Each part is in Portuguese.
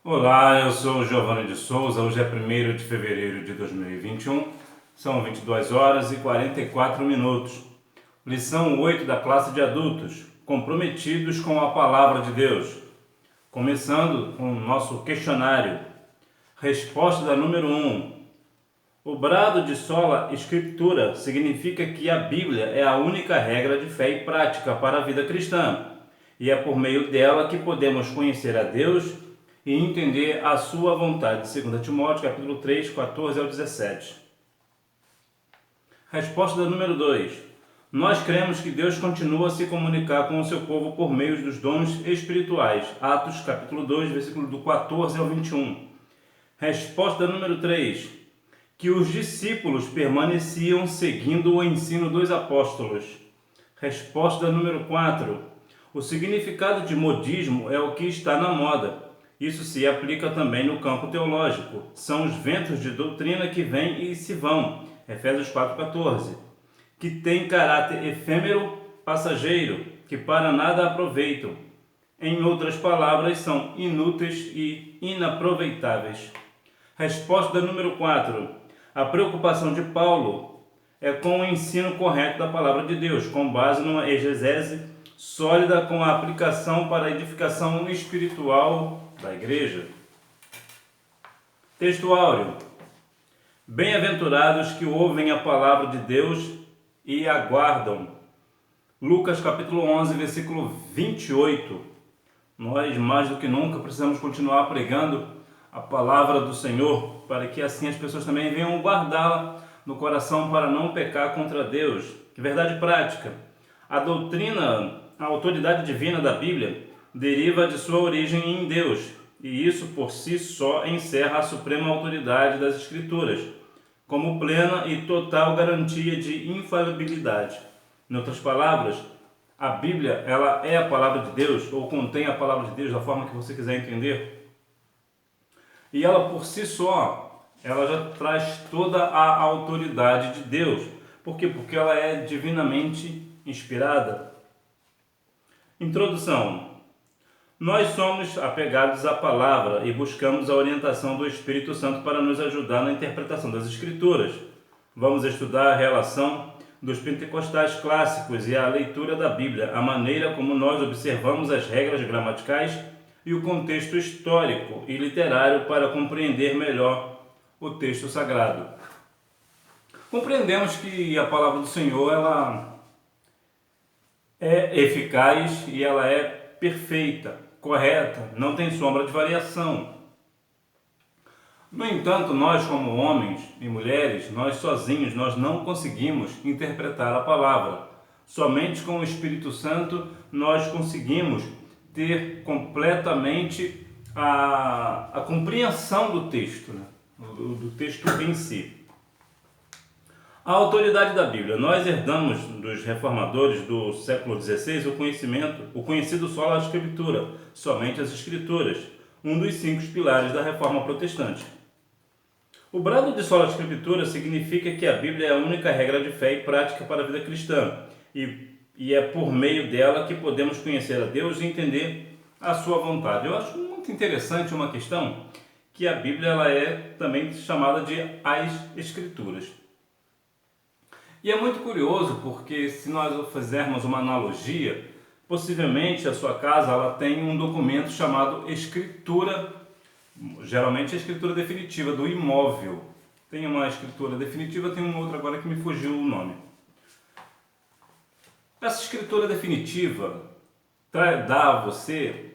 Olá, eu sou o Giovanni de Souza. Hoje é 1º de fevereiro de 2021, são 22 horas e 44 minutos. Lição 8 da classe de adultos, comprometidos com a palavra de Deus. Começando com o nosso questionário. Resposta da número 1. O brado de sola escritura significa que a Bíblia é a única regra de fé e prática para a vida cristã, e é por meio dela que podemos conhecer a Deus e entender a sua vontade. 2 Timóteo, capítulo 3, 14 ao 17. Resposta da número 2. Nós cremos que Deus continua a se comunicar com o seu povo por meio dos dons espirituais. Atos, capítulo 2, versículo do 14 ao 21. Resposta da número 3. Que os discípulos permaneciam seguindo o ensino dos apóstolos. Resposta da número 4. O significado de modismo é o que está na moda. Isso se aplica também no campo teológico. São os ventos de doutrina que vêm e se vão. Efésios 4,14. Que tem caráter efêmero, passageiro, que para nada aproveitam. Em outras palavras, são inúteis e inaproveitáveis. Resposta da número 4. A preocupação de Paulo é com o ensino correto da palavra de Deus, com base numa exegese sólida com a aplicação para a edificação espiritual da igreja. Texto áureo. Bem-aventurados que ouvem a palavra de Deus e aguardam. Lucas capítulo 11, versículo 28. Nós, mais do que nunca, precisamos continuar pregando a palavra do Senhor, para que assim as pessoas também venham guardá-la no coração para não pecar contra Deus. Que verdade prática. A doutrina, a autoridade divina da Bíblia deriva de sua origem em Deus, e isso por si só encerra a suprema autoridade das Escrituras, como plena e total garantia de infalibilidade. Em outras palavras, a Bíblia ela é a palavra de Deus, ou contém a palavra de Deus da forma que você quiser entender. E ela por si só, ela já traz toda a autoridade de Deus. Por quê? Porque ela é divinamente inspirada. Introdução. Nós somos apegados à palavra e buscamos a orientação do Espírito Santo para nos ajudar na interpretação das Escrituras. Vamos estudar a relação dos pentecostais clássicos e a leitura da Bíblia, a maneira como nós observamos as regras gramaticais e o contexto histórico e literário para compreender melhor o texto sagrado. Compreendemos que a palavra do Senhor ela é eficaz e ela é perfeita, correta, não tem sombra de variação. No entanto, nós como homens e mulheres, nós sozinhos, nós não conseguimos interpretar a palavra. Somente com o Espírito Santo nós conseguimos ter completamente a compreensão do texto, né? do texto em si. A autoridade da Bíblia. Nós herdamos dos reformadores do século XVI o conhecido sola escritura, somente as Escrituras, um dos 5 pilares da Reforma Protestante. O brado de sola escritura significa que a Bíblia é a única regra de fé e prática para a vida cristã, e é por meio dela que podemos conhecer a Deus e entender a sua vontade. Eu acho muito interessante uma questão, que a Bíblia ela é também chamada de as Escrituras. E é muito curioso porque se nós fizermos uma analogia, possivelmente a sua casa ela tem um documento chamado escritura, geralmente a escritura definitiva do imóvel. Tem uma escritura definitiva, tem uma outra agora que me fugiu o nome. Essa escritura definitiva dá a você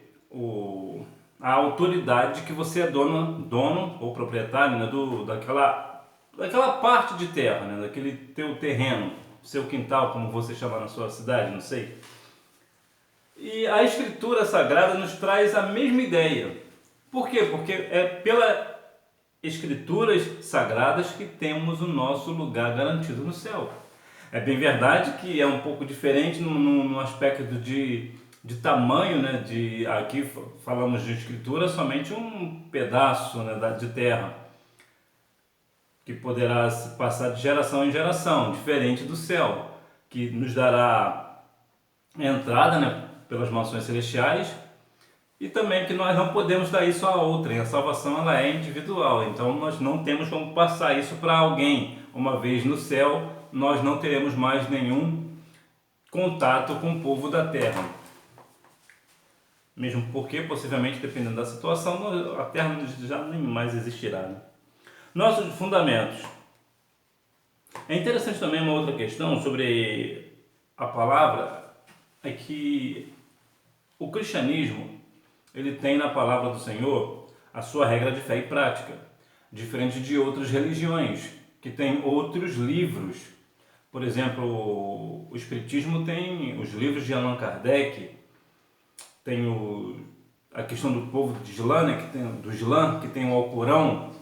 a autoridade de que você é dono ou proprietário, né, daquela parte de terra, né, daquele teu terreno, seu quintal, como você chama na sua cidade, não sei. E a escritura sagrada nos traz a mesma ideia. Por quê? Porque é pelas escrituras sagradas que temos o nosso lugar garantido no céu. É bem verdade que é um pouco diferente no aspecto de tamanho, né? Aqui falamos de escritura somente um pedaço, né, de terra, que poderá passar de geração em geração, diferente do céu, que nos dará entrada, né, pelas mansões celestiais E também que nós não podemos dar isso a outrem. A salvação ela é individual, então nós não temos como passar isso para alguém. Uma vez no céu, nós não teremos mais nenhum contato com o povo da terra. Mesmo porque, possivelmente, dependendo da situação, a terra já nem mais existirá. Né? Nossos fundamentos. É interessante também uma outra questão sobre a palavra, é que o cristianismo ele tem na palavra do Senhor a sua regra de fé e prática, diferente de outras religiões, que têm outros livros. Por exemplo, o Espiritismo tem os livros de Allan Kardec, tem a questão do povo de Islã, né, do Islã, que tem o Alcorão.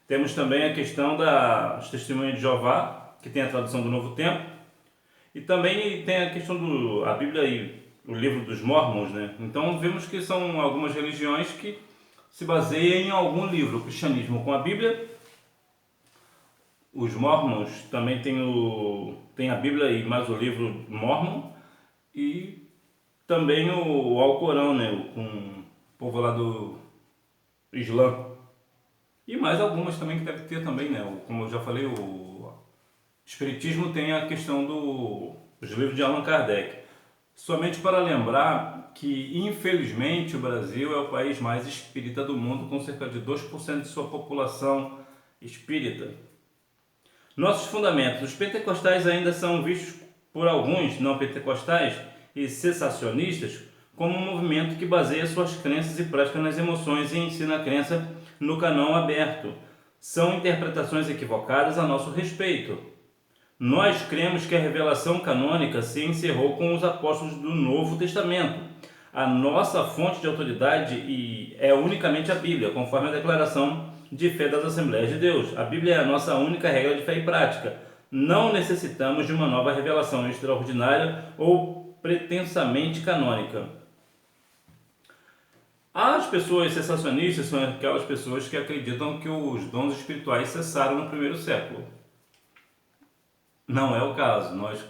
Temos também a questão dos Testemunhos de Jeová, que tem a tradução do Novo Tempo. E também tem a questão a Bíblia e o livro dos Mormons, né? Então vemos que são algumas religiões que se baseiam em algum livro. O cristianismo com a Bíblia, os Mormons também tem a Bíblia e mais o livro Mormon, e também o Alcorão, né? Com o povo lá do Islã. E mais algumas também que deve ter também, né? Como eu já falei, o Espiritismo tem a questão dos livros de Allan Kardec. Somente para lembrar que, infelizmente, o Brasil é o país mais espírita do mundo, com cerca de 2% de sua população espírita. Nossos fundamentos. Os pentecostais ainda são vistos por alguns não pentecostais e cessacionistas como um movimento que baseia suas crenças e práticas nas emoções e ensina a crença no canão aberto. São interpretações equivocadas a nosso respeito. Nós cremos que a revelação canônica se encerrou com os apóstolos do Novo Testamento. A nossa fonte de autoridade é unicamente a Bíblia, conforme a declaração de fé das Assembleias de Deus. A Bíblia é a nossa única regra de fé e prática. Não necessitamos de uma nova revelação extraordinária ou pretensamente canônica. As pessoas cessacionistas são aquelas pessoas que acreditam que os dons espirituais cessaram no primeiro século. Não é o caso. Nós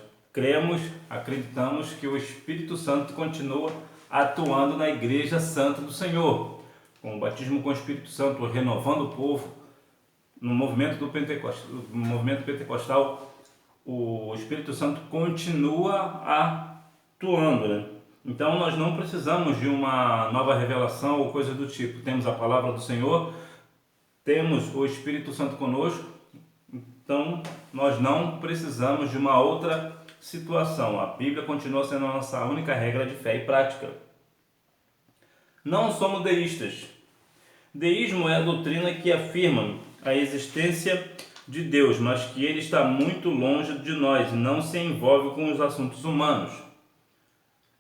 acreditamos que o Espírito Santo continua atuando na Igreja Santa do Senhor, com o batismo com o Espírito Santo, renovando o povo. No movimento pentecostal, o Espírito Santo continua atuando, né? Então nós não precisamos de uma nova revelação ou coisa do tipo. Temos a palavra do Senhor, temos o Espírito Santo conosco. Então, nós não precisamos de uma outra situação. A Bíblia continua sendo a nossa única regra de fé e prática. Não somos deístas. Deísmo é a doutrina que afirma a existência de Deus, mas que ele está muito longe de nós e não se envolve com os assuntos humanos.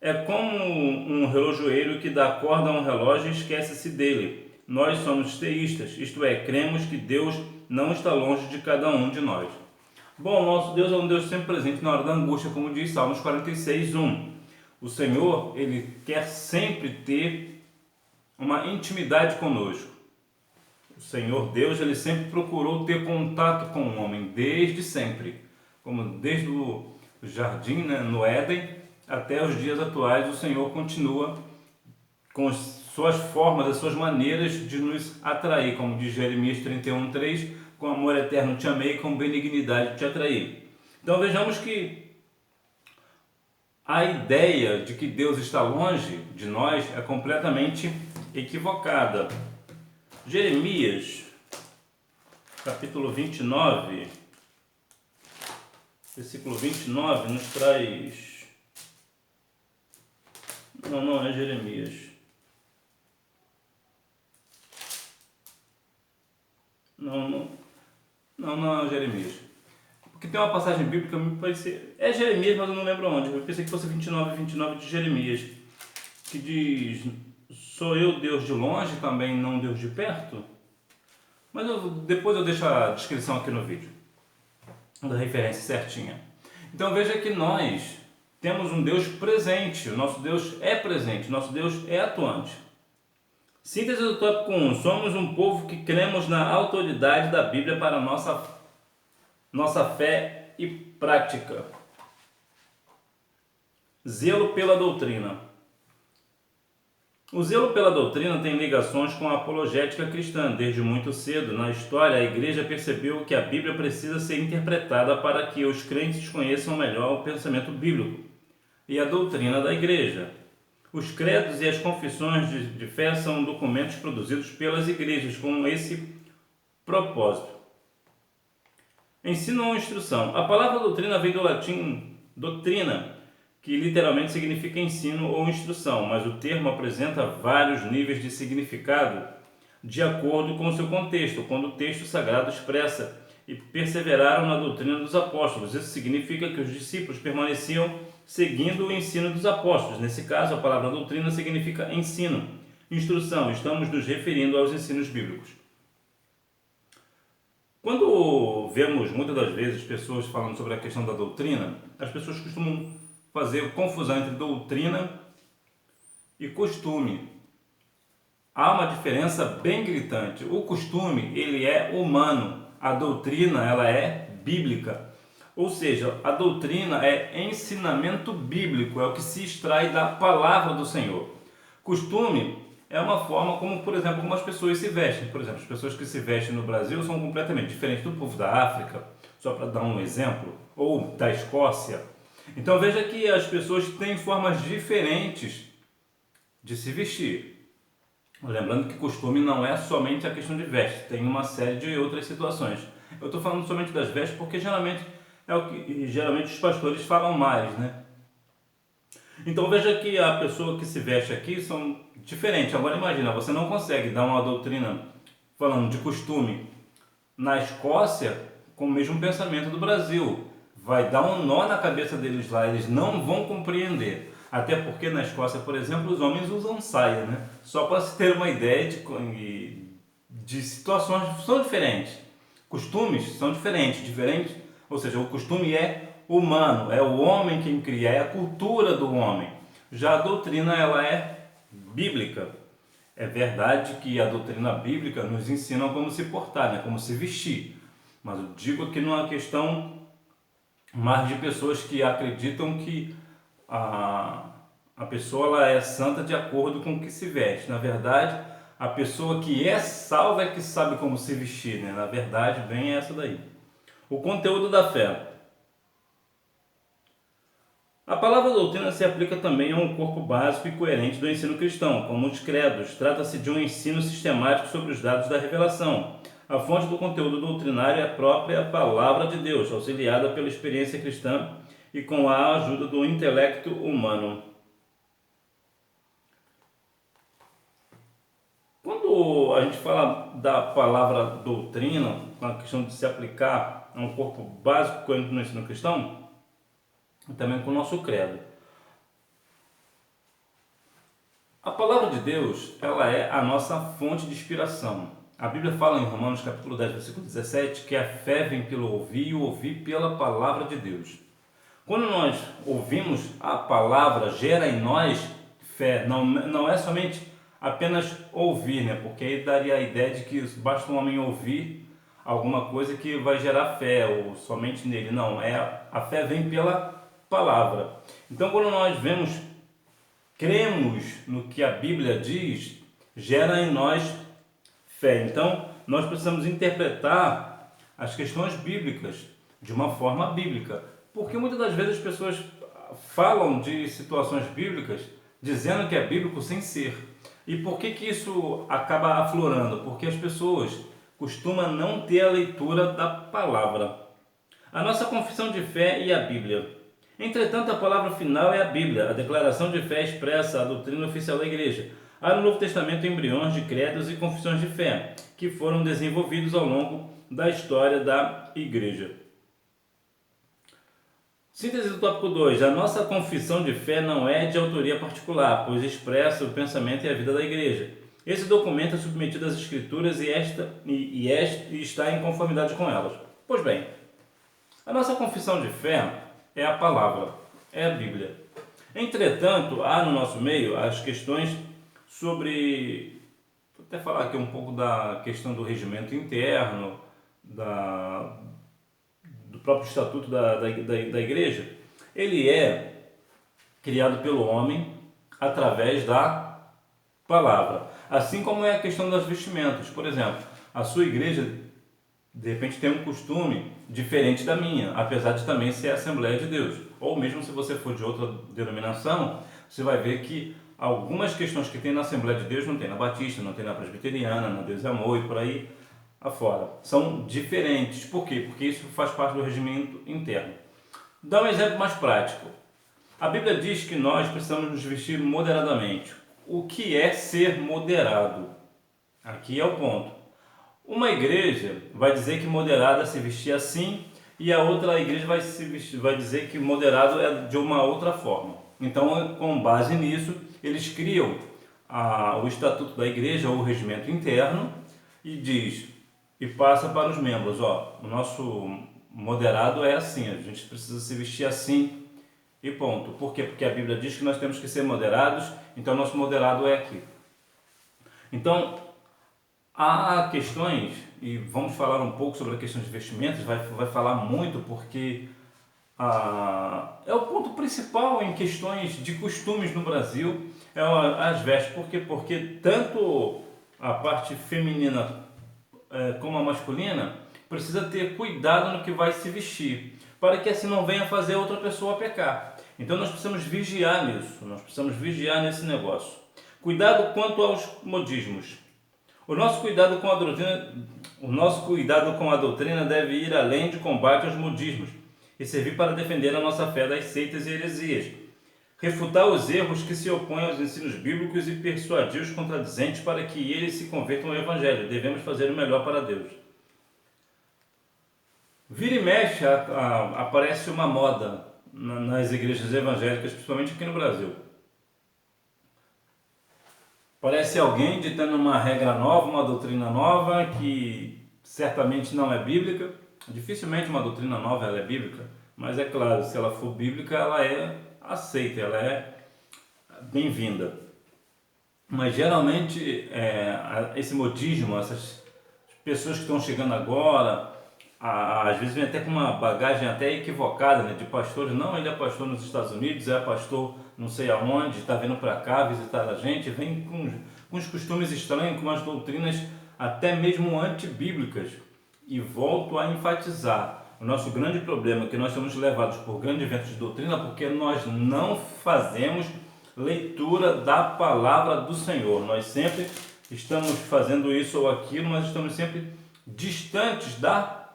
É como um relojoeiro que dá corda a um relógio e esquece-se dele. Nós somos teístas, isto é, cremos que Deus não está longe de cada um de nós. Bom, nosso Deus é um Deus sempre presente na hora da angústia, como diz Salmos 46:1. O Senhor, ele quer sempre ter uma intimidade conosco. O Senhor Deus, ele sempre procurou ter contato com o homem, desde sempre. Como desde o jardim, né, no Éden, até os dias atuais, o Senhor continua com as suas formas, as suas maneiras de nos atrair, como diz Jeremias 31:3, com amor eterno te amei, com benignidade te atraí. Então vejamos que a ideia de que Deus está longe de nós é completamente equivocada. Jeremias, capítulo 29, versículo 29, nos traz... Não é Jeremias. Não é Jeremias. Porque tem uma passagem bíblica, me parece... É Jeremias, mas eu não lembro onde. Eu pensei que fosse 29 de Jeremias. Que diz... Sou eu Deus de longe, também não Deus de perto? Mas depois eu deixo a descrição aqui no vídeo. Da referência certinha. Então veja que nós temos um Deus presente. O nosso Deus é presente. O nosso Deus é atuante. Síntese do tópico 1. Somos um povo que cremos na autoridade da Bíblia para nossa fé e prática. Zelo pela doutrina. O zelo pela doutrina tem ligações com a apologética cristã. Desde muito cedo, na história, a igreja percebeu que a Bíblia precisa ser interpretada para que os crentes conheçam melhor o pensamento bíblico e a doutrina da igreja. Os credos e as confissões de fé são documentos produzidos pelas igrejas com esse propósito. Ensino ou instrução. A palavra doutrina vem do latim doutrina, que literalmente significa ensino ou instrução, mas o termo apresenta vários níveis de significado de acordo com o seu contexto, quando o texto sagrado expressa e perseveraram na doutrina dos apóstolos. Isso significa que os discípulos permaneciam seguindo o ensino dos apóstolos. Nesse caso, a palavra doutrina significa ensino, instrução. Estamos nos referindo aos ensinos bíblicos. Quando vemos muitas das vezes pessoas falando sobre a questão da doutrina, as pessoas costumam fazer confusão entre doutrina e costume. Há uma diferença bem gritante. O costume, ele é humano. A doutrina, ela é bíblica. Ou seja, a doutrina é ensinamento bíblico, é o que se extrai da palavra do Senhor. Costume é uma forma como, por exemplo, como as pessoas se vestem. Por exemplo, as pessoas que se vestem no Brasil são completamente diferentes do povo da África, só para dar um exemplo, ou da Escócia. Então veja que as pessoas têm formas diferentes de se vestir. Lembrando que costume não é somente a questão de vestes, tem uma série de outras situações. Eu estou falando somente das vestes porque geralmente é o que geralmente os pastores falam mais, né? Então veja que a pessoa que se veste aqui são diferentes. Agora imagina, você não consegue dar uma doutrina falando de costume na Escócia com o mesmo pensamento do Brasil. Vai dar um nó na cabeça deles lá, eles não vão compreender. Até porque na Escócia, por exemplo, os homens usam saia, né? Só para se ter uma ideia de situações são diferentes. Costumes são diferentes, ou seja, o costume é humano, é o homem quem cria, é a cultura do homem. Já a doutrina, ela é bíblica. É verdade que a doutrina bíblica nos ensina como se portar, né? Como se vestir. Mas eu digo que não é uma questão mais de pessoas que acreditam que a pessoa ela é santa de acordo com o que se veste. Na verdade, a pessoa que é salva é que sabe como se vestir, né? Na verdade, bem essa daí. O conteúdo da fé. A palavra doutrina se aplica também a um corpo básico e coerente do ensino cristão, como os credos. Trata-se de um ensino sistemático sobre os dados da revelação. A fonte do conteúdo doutrinário é a própria palavra de Deus, auxiliada pela experiência cristã e com a ajuda do intelecto humano. Quando a gente fala da palavra doutrina, com a questão de se aplicar a um corpo básico coerente no ensino cristão, e também com o nosso credo. A palavra de Deus, ela é a nossa fonte de inspiração. A Bíblia fala em Romanos capítulo 10, versículo 17, que a fé vem pelo ouvir e o ouvir pela palavra de Deus. Quando nós ouvimos a palavra, gera em nós fé. Não é somente apenas ouvir, né? Porque aí daria a ideia de que basta um homem ouvir alguma coisa que vai gerar fé, ou somente nele. Não, a fé vem pela palavra. Então, quando nós cremos no que a Bíblia diz, gera em nós fé. Então, nós precisamos interpretar as questões bíblicas de uma forma bíblica, porque muitas das vezes as pessoas falam de situações bíblicas dizendo que é bíblico sem ser. E por que isso acaba aflorando? Porque as pessoas costumam não ter a leitura da palavra. A nossa confissão de fé e a Bíblia. Entretanto, a palavra final é a Bíblia. A declaração de fé expressa a doutrina oficial da Igreja. Há no Novo Testamento embriões de credos e confissões de fé, que foram desenvolvidos ao longo da história da Igreja. Síntese do tópico 2. A nossa confissão de fé não é de autoria particular, pois expressa o pensamento e a vida da Igreja. Esse documento é submetido às Escrituras e está em conformidade com elas. Pois bem, a nossa confissão de fé é a palavra, é a Bíblia. Entretanto, há no nosso meio as questões sobre... Vou até falar aqui um pouco da questão do regimento interno, do próprio estatuto da igreja. Ele é criado pelo homem através da palavra. Assim como é a questão das vestimentas. Por exemplo, a sua igreja, de repente, tem um costume diferente da minha, apesar de também ser a Assembleia de Deus. Ou mesmo se você for de outra denominação, você vai ver que algumas questões que tem na Assembleia de Deus não tem na Batista, não tem na Presbiteriana, na Deus e Amor e por aí afora. São diferentes. Por quê? Porque isso faz parte do regimento interno. Dá um exemplo mais prático. A Bíblia diz que nós precisamos nos vestir moderadamente. O que é ser moderado? Aqui é o ponto. Uma igreja vai dizer que moderado é se vestir assim e a outra igreja vai dizer que moderado é de uma outra forma. Então, com base nisso, eles criam o estatuto da igreja, ou o regimento interno, e diz, e passa para os membros, o nosso moderado é assim, a gente precisa se vestir assim e ponto. Por quê? Porque a Bíblia diz que nós temos que ser moderados, então nosso moderado é aqui. Então, há questões, e vamos falar um pouco sobre a questão de vestimentas, vai falar muito porque é o ponto principal em questões de costumes no Brasil, as vestes. Por quê? Porque tanto a parte feminina como a masculina precisa ter cuidado no que vai se vestir, para que assim não venha fazer outra pessoa pecar. Então nós precisamos vigiar nisso, nós precisamos vigiar nesse negócio. Cuidado quanto aos modismos. O nosso cuidado com a doutrina deve ir além de combate aos modismos e servir para defender a nossa fé das seitas e heresias, refutar os erros que se opõem aos ensinos bíblicos e persuadir os contradizentes para que eles se convertam ao Evangelho. Devemos fazer o melhor para Deus. Vira e mexe aparece uma moda nas igrejas evangélicas, principalmente aqui no Brasil. Parece alguém ditando uma regra nova, uma doutrina nova, que certamente não é bíblica. Dificilmente uma doutrina nova ela é bíblica, mas é claro, se ela for bíblica, ela é aceita, ela é bem-vinda. Mas geralmente esse modismo, essas pessoas que estão chegando agora, às vezes vem até com uma bagagem até equivocada, né, de pastores. Não, ele é pastor nos Estados Unidos, é pastor não sei aonde, está vindo para cá visitar a gente, vem com uns costumes estranhos, com umas doutrinas até mesmo antibíblicas. E volto a enfatizar, o nosso grande problema é que nós somos levados por grandes ventos de doutrina porque nós não fazemos leitura da palavra do Senhor. Nós sempre estamos fazendo isso ou aquilo, mas estamos sempre distantes da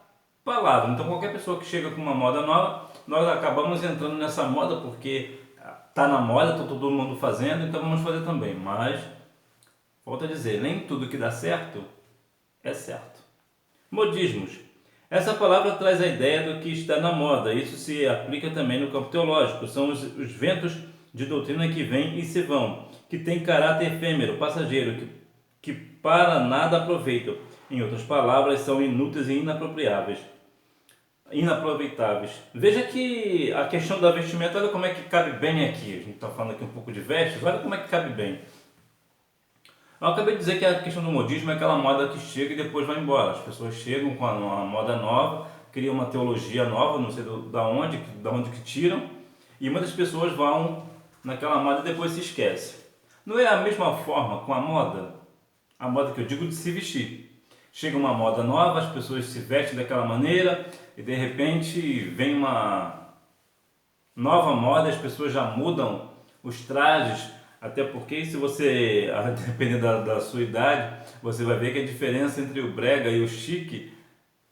palavra. Então qualquer pessoa que chega com uma moda nova, nós acabamos entrando nessa moda porque está na moda, está todo mundo fazendo, então vamos fazer também. Mas, volto a dizer, nem tudo que dá certo é certo. Modismos. Essa palavra traz a ideia do que está na moda. Isso se aplica também no campo teológico. São os ventos de doutrina que vêm e se vão, que têm caráter efêmero, passageiro, que para nada aproveitam. Em outras palavras, são inúteis e inaproveitáveis. Veja que a questão da vestimenta, olha como é que cabe bem aqui. A gente está falando aqui um pouco de vestes, olha como é que cabe bem. Eu acabei de dizer que a questão do modismo é aquela moda que chega e depois vai embora. As pessoas chegam com uma moda nova, criam uma teologia nova, não sei da onde que tiram, e muitas pessoas vão naquela moda e depois se esquecem. Não é a mesma forma com a moda que eu digo de se vestir. Chega uma moda nova, as pessoas se vestem daquela maneira e de repente vem uma nova moda, as pessoas já mudam os trajes, até porque se você, dependendo da sua idade, você vai ver que a diferença entre o brega e o chique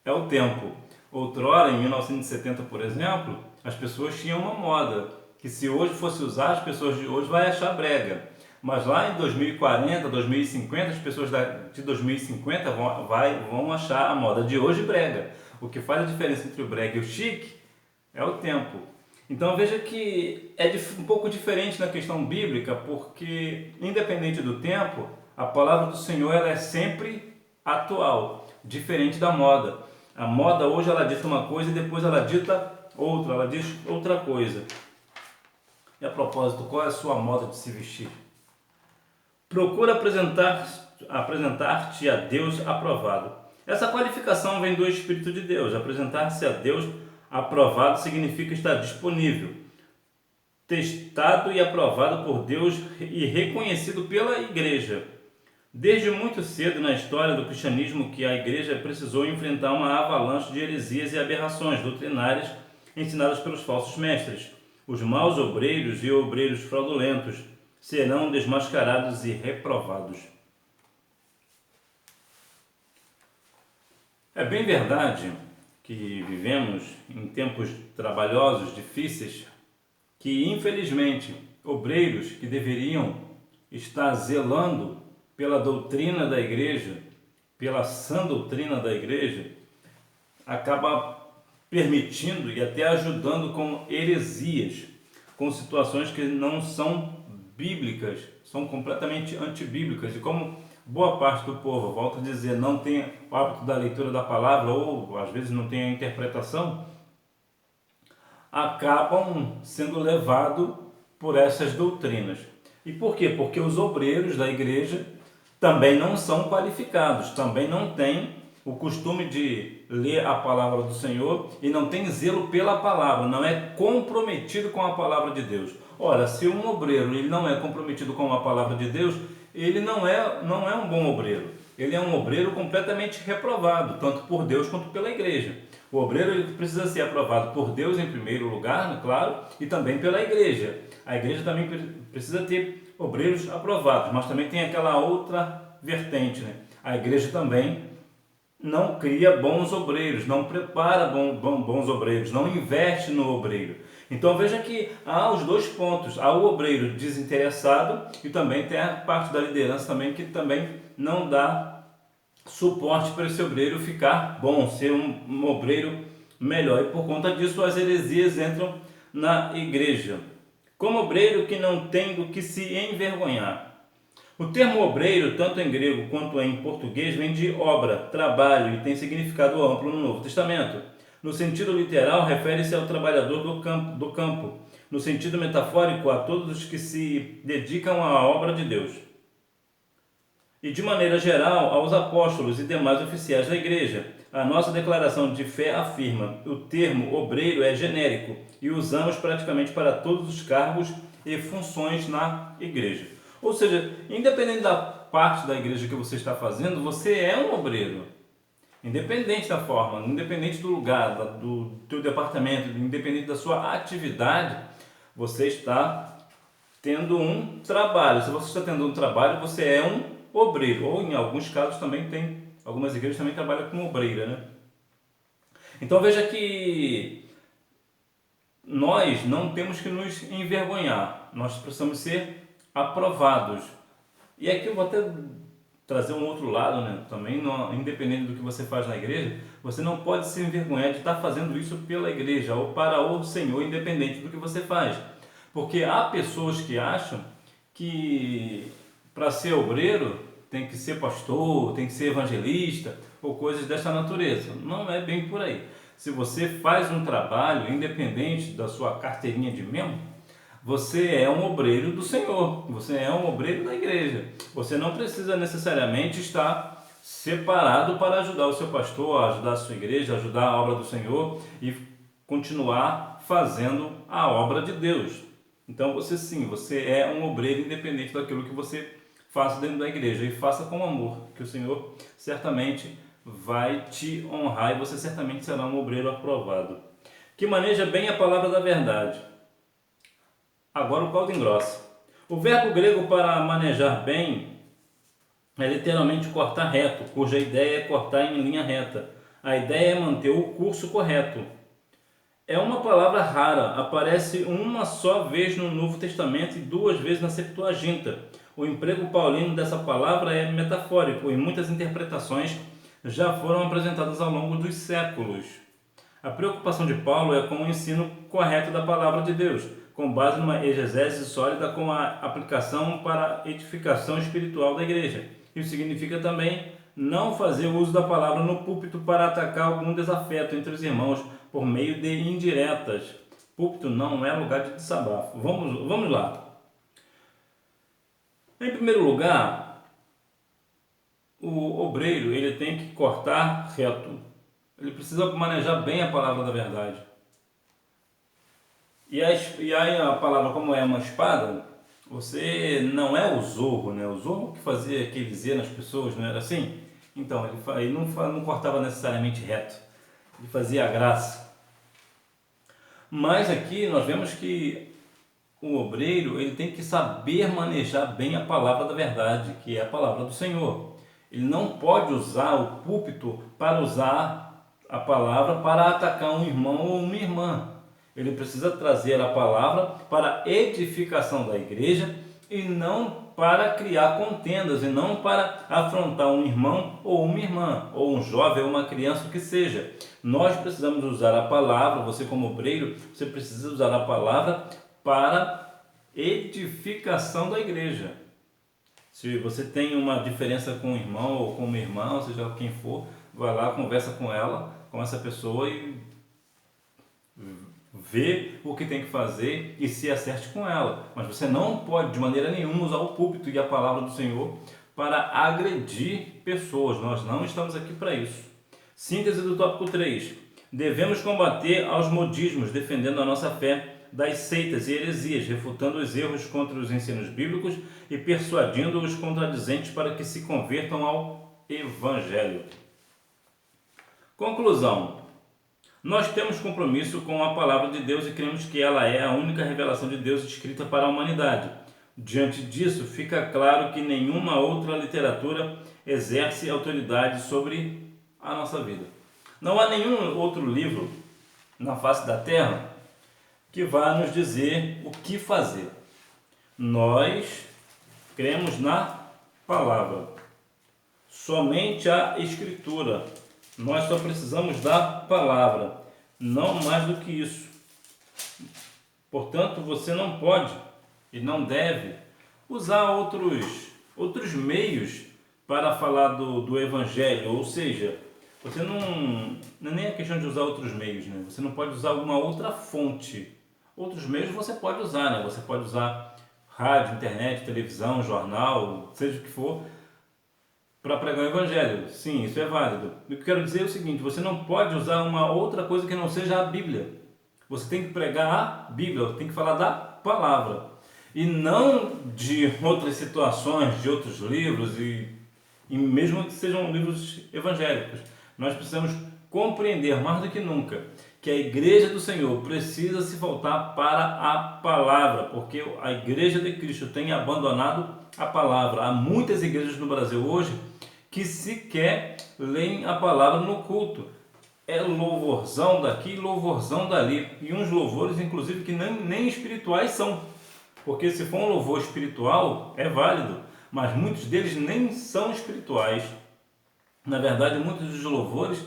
é o tempo. Outrora, em 1970, por exemplo, as pessoas tinham uma moda que se hoje fosse usar, as pessoas de hoje vão achar brega. Mas lá em 2040, 2050, as pessoas de 2050 vão achar a moda de hoje brega. O que faz a diferença entre o brega e o chique é o tempo. Então veja que é um pouco diferente na questão bíblica, porque independente do tempo, a palavra do Senhor ela é sempre atual, diferente da moda. A moda hoje ela dita uma coisa e depois ela dita outra, ela diz outra coisa. E a propósito, qual é a sua moda de se vestir? Procura apresentar-te a Deus aprovado. Essa qualificação vem do Espírito de Deus. Apresentar-se a Deus aprovado significa estar disponível. testado e aprovado por Deus e reconhecido pela igreja. Desde muito cedo na história do cristianismo que a igreja precisou enfrentar uma avalanche de heresias e aberrações doutrinárias ensinadas pelos falsos mestres. Os maus obreiros e obreiros fraudulentos serão desmascarados e reprovados. É bem verdade que vivemos em tempos trabalhosos, difíceis, que infelizmente obreiros que deveriam estar zelando pela doutrina da igreja, pela sã doutrina da igreja, acaba permitindo e até ajudando com heresias, com situações que não são bíblicas, são completamente antibíblicas. E como boa parte do povo, volto a dizer, não tem o hábito da leitura da palavra ou às vezes não tem a interpretação, acabam sendo levados por essas doutrinas. E por quê? Porque os obreiros da igreja também não são qualificados, também não têm o costume de ler a palavra do Senhor e não tem zelo pela palavra, não é comprometido com a palavra de Deus. Ora, se um obreiro ele não é comprometido com a palavra de Deus, ele não é um bom obreiro. Ele é um obreiro completamente reprovado, tanto por Deus quanto pela igreja. O obreiro ele precisa ser aprovado por Deus em primeiro lugar, claro, e também pela igreja. A igreja também precisa ter obreiros aprovados, mas também tem aquela outra vertente, né? A igreja também não cria bons obreiros, não prepara bons obreiros, não investe no obreiro. Então veja que há os dois pontos, há o obreiro desinteressado e também tem a parte da liderança também que também não dá suporte para esse obreiro ficar bom, ser um obreiro melhor. E por conta disso as heresias entram na igreja. Como obreiro que não tem do que se envergonhar. O termo obreiro, tanto em grego quanto em português, vem de obra, trabalho e tem significado amplo no Novo Testamento. No sentido literal, refere-se ao trabalhador do campo. No sentido metafórico, a todos os que se dedicam à obra de Deus. E de maneira geral, aos apóstolos e demais oficiais da igreja. A nossa declaração de fé afirma: o termo obreiro é genérico e usamos praticamente para todos os cargos e funções na igreja. Ou seja, independente da parte da igreja que você está fazendo, você é um obreiro. Independente da forma, independente do lugar, do teu departamento, independente da sua atividade, você está tendo um trabalho. Se você está tendo um trabalho, você é um obreiro. Ou em alguns casos também tem, algumas igrejas também trabalham com obreira, né? Então veja que nós não temos que nos envergonhar. Nós precisamos ser aprovados. E aqui eu vou até trazer um outro lado, né? Também, independente do que você faz na igreja, você não pode se envergonhar de estar fazendo isso pela igreja ou para o Senhor, independente do que você faz. Porque há pessoas que acham que para ser obreiro tem que ser pastor, tem que ser evangelista ou coisas dessa natureza. Não é bem por aí. Se você faz um trabalho, independente da sua carteirinha de membro, você é um obreiro do Senhor, você é um obreiro da igreja. Você não precisa necessariamente estar separado para ajudar o seu pastor, ajudar a sua igreja, ajudar a obra do Senhor e continuar fazendo a obra de Deus. Então você sim, você é um obreiro independente daquilo que você faça dentro da igreja e faça com amor, que o Senhor certamente vai te honrar e você certamente será um obreiro aprovado. Que maneja bem a palavra da verdade. Agora o caldo engrossa. O verbo grego para manejar bem é literalmente cortar reto, cuja ideia é cortar em linha reta. A ideia é manter o curso correto. É uma palavra rara, aparece uma só vez no Novo Testamento e duas vezes na Septuaginta. O emprego paulino dessa palavra é metafórico e muitas interpretações já foram apresentadas ao longo dos séculos. A preocupação de Paulo é com o ensino correto da palavra de Deus, com base numa exegese sólida com a aplicação para a edificação espiritual da igreja. Isso significa também não fazer uso da palavra no púlpito para atacar algum desafeto entre os irmãos por meio de indiretas. Púlpito não é lugar de desabafo. Vamos lá. Em primeiro lugar, o obreiro ele tem que cortar reto. Ele precisa manejar bem a palavra da verdade. E aí a palavra, como é uma espada, você não é o Zorro, né? O Zorro que fazia aquele Z nas pessoas, não era assim? Então, ele não cortava necessariamente reto, ele fazia a graça. Mas aqui nós vemos que o obreiro ele tem que saber manejar bem a palavra da verdade, que é a palavra do Senhor. Ele não pode usar o púlpito para usar a palavra para atacar um irmão ou uma irmã. Ele precisa trazer a palavra para edificação da igreja e não para criar contendas, e não para afrontar um irmão ou uma irmã, ou um jovem ou uma criança, o que seja. Nós precisamos usar a palavra, você como obreiro, você precisa usar a palavra para edificação da igreja. Se você tem uma diferença com um irmão ou com uma irmã, ou seja quem for, vai lá, conversa com ela, com essa pessoa e vê o que tem que fazer e se acerte com ela. Mas você não pode de maneira nenhuma usar o púlpito e a palavra do Senhor para agredir pessoas. Nós não estamos aqui para isso. Síntese do tópico 3. Devemos combater aos modismos, defendendo a nossa fé das seitas e heresias, refutando os erros contra os ensinos bíblicos e persuadindo os contradizentes para que se convertam ao Evangelho. Conclusão. Nós temos compromisso com a palavra de Deus e cremos que ela é a única revelação de Deus escrita para a humanidade. Diante disso, fica claro que nenhuma outra literatura exerce autoridade sobre a nossa vida. Não há nenhum outro livro na face da Terra que vá nos dizer o que fazer. Nós cremos na palavra. Somente a Escritura. Nós só precisamos da palavra, não mais do que isso. Portanto, você não pode e não deve usar outros meios para falar do Evangelho, ou seja, você não é nem a questão de usar outros meios, né? Você não pode usar alguma outra fonte. Outros meios você pode usar, né? Você pode usar rádio, internet, televisão, jornal, seja o que for, para pregar o Evangelho. Sim, isso é válido. O que eu quero dizer é o seguinte, você não pode usar uma outra coisa que não seja a Bíblia. Você tem que pregar a Bíblia, tem que falar da palavra. E não de outras situações, de outros livros, e mesmo que sejam livros evangélicos. Nós precisamos compreender mais do que nunca que a igreja do Senhor precisa se voltar para a palavra, porque a igreja de Cristo tem abandonado a palavra. Há muitas igrejas no Brasil hoje que sequer leem a palavra no culto. É louvorzão daqui, louvorzão dali. E uns louvores, inclusive, que nem espirituais são. Porque se for um louvor espiritual, é válido. Mas muitos deles nem são espirituais. Na verdade, muitos dos louvores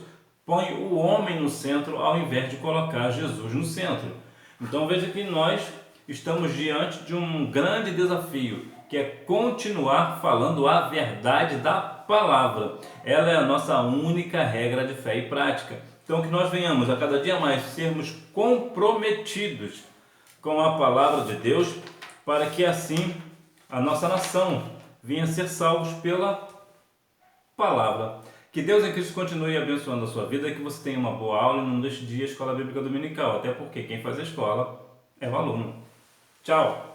põem o homem no centro ao invés de colocar Jesus no centro. Então veja que nós estamos diante de um grande desafio, que é continuar falando a verdade da palavra. Ela é a nossa única regra de fé e prática. Então que nós venhamos a cada dia mais sermos comprometidos com a palavra de Deus, para que assim a nossa nação venha a ser salvos pela palavra. Que Deus em Cristo continue abençoando a sua vida, que você tenha uma boa aula e não deixe de ir à Escola Bíblica Dominical, até porque quem faz a escola é o aluno. Tchau!